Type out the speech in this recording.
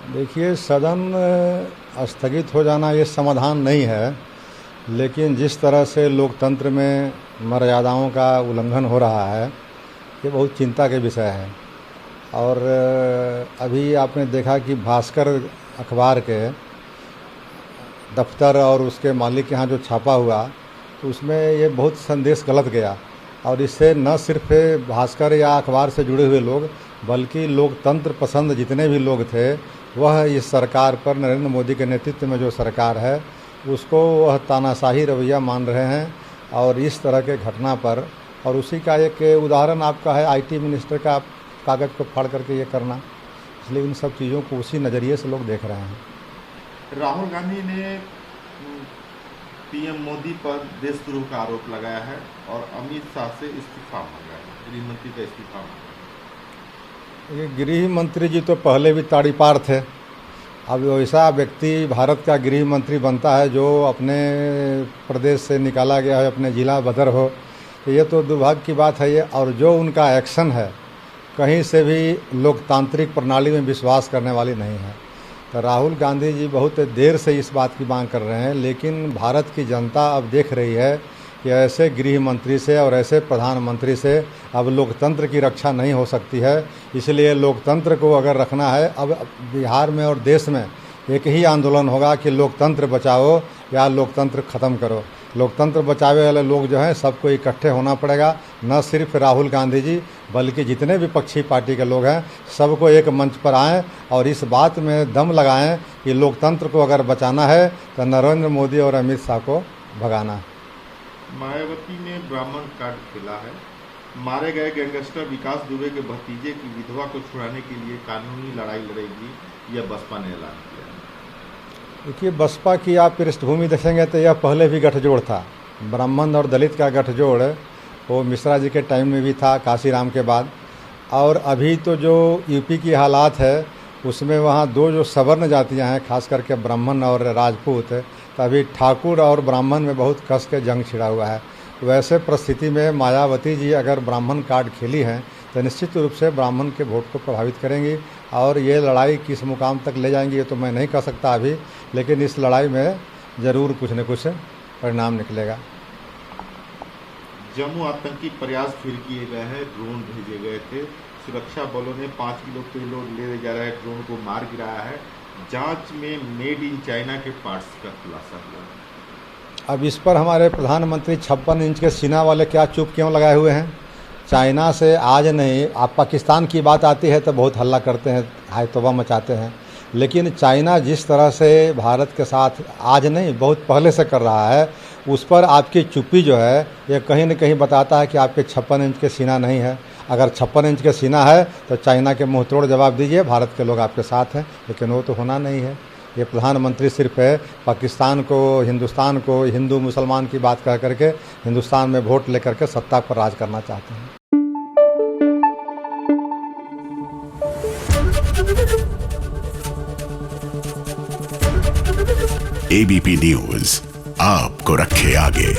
देखिए, सदन स्थगित हो जाना ये समाधान नहीं है, लेकिन जिस तरह से लोकतंत्र में मर्यादाओं का उल्लंघन हो रहा है, ये बहुत चिंता के विषय है। और अभी आपने देखा कि भास्कर अखबार के दफ्तर और उसके मालिक के यहाँ जो छापा हुआ, तो उसमें ये बहुत संदेश गलत गया। और इससे न सिर्फ भास्कर या अखबार से जुड़े हुए लोग, बल्कि लोकतंत्र पसंद जितने भी लोग थे, वह इस सरकार पर, नरेंद्र मोदी के नेतृत्व में जो सरकार है, उसको वह तानाशाही रवैया मान रहे हैं। और इस तरह के घटना पर, और उसी का एक उदाहरण आपका है आईटी मिनिस्टर का कागज़ को फाड़ करके ये करना। इसलिए इन सब चीज़ों को उसी नज़रिए से लोग देख रहे हैं। राहुल गांधी ने पीएम मोदी पर देशद्रोह का आरोप लगाया है और अमित शाह से इस्तीफा मांगा है, गृह मंत्री का इस्तीफा मांगा है। ये गृह मंत्री जी तो पहले भी ताड़ीपार थे। अब वैसा व्यक्ति भारत का गृह मंत्री बनता है जो अपने प्रदेश से निकाला गया है, अपने ज़िला बदर हो, ये तो दुर्भाग्य की बात है ये। और जो उनका एक्शन है, कहीं से भी लोकतांत्रिक प्रणाली में विश्वास करने वाली नहीं है। तो राहुल गांधी जी बहुत देर से इस बात की मांग कर रहे हैं, लेकिन भारत की जनता अब देख रही है कि ऐसे गृह मंत्री से और ऐसे प्रधानमंत्री से अब लोकतंत्र की रक्षा नहीं हो सकती है। इसलिए लोकतंत्र को अगर रखना है, अब बिहार में और देश में एक ही आंदोलन होगा कि लोकतंत्र बचाओ या लोकतंत्र ख़त्म करो। लोकतंत्र बचावे वाले लोग जो हैं, सबको इकट्ठे होना पड़ेगा। न सिर्फ राहुल गांधी जी, बल्कि जितने विपक्षी पार्टी के लोग हैं, सबको एक मंच पर आएं और इस बात में दम लगाएं कि लोकतंत्र को अगर बचाना है तो नरेंद्र मोदी और अमित शाह को भगाना है। मायावती ने ब्राह्मण कार्ड खेला है। मारे गए गैंगस्टर विकास दुबे के भतीजे की विधवा को छुड़ाने के लिए कानूनी लड़ाई लड़ेगी, यह बसपा ने ऐलान किया। देखिए, बसपा की आप पृष्ठभूमि देखेंगे तो यह पहले भी गठजोड़ था। ब्राह्मण और दलित का गठजोड़ वो मिश्रा जी के टाइम में भी था, काशीराम के बाद। और अभी तो जो यूपी की हालात है, उसमें वहाँ दो जो सवर्ण जातियाँ हैं, खास करके ब्राह्मण और राजपूत, तभी ठाकुर और ब्राह्मण में बहुत कस के जंग छिड़ा हुआ है। वैसे परिस्थिति में मायावती जी अगर ब्राह्मण कार्ड खेली हैं तो निश्चित रूप से ब्राह्मण के वोट को प्रभावित करेंगी। और ये लड़ाई किस मुकाम तक ले जाएंगी ये तो मैं नहीं कह सकता अभी, लेकिन इस लड़ाई में ज़रूर कुछ न कुछ परिणाम निकलेगा। जम्मू आतंकी प्रयास फिर किए गए हैं, ड्रोन भेजे गए थे। सुरक्षा बलों ने 5 किलो पेलोड ले जा रहे ड्रोन को मार गिराया है। जांच में मेड इन चाइना के पार्ट्स का खुलासा हुआ। अब इस पर हमारे प्रधानमंत्री 56 इंच के सीना वाले क्या चुप क्यों लगाए हुए हैं? चाइना से आज नहीं, आप पाकिस्तान की बात आती है तो बहुत हल्ला करते हैं, हाय तौबा मचाते हैं। लेकिन चाइना जिस तरह से भारत के साथ आज नहीं, बहुत पहले से कर रहा है, उस पर आपकी चुप्पी जो है ये कहीं न कहीं बताता है कि आपके 56 इंच के सीना नहीं है। अगर 56 इंच के सीना है तो चाइना के मुँह तोड़ जवाब दीजिए, भारत के लोग आपके साथ हैं। लेकिन वो तो होना नहीं है। ये प्रधानमंत्री सिर्फ पाकिस्तान को, हिंदुस्तान को, हिंदू मुसलमान की बात कह करके हिंदुस्तान में वोट लेकर के सत्ता पर राज करना चाहते हैं। एबीपी न्यूज़ आपको रखे आगे।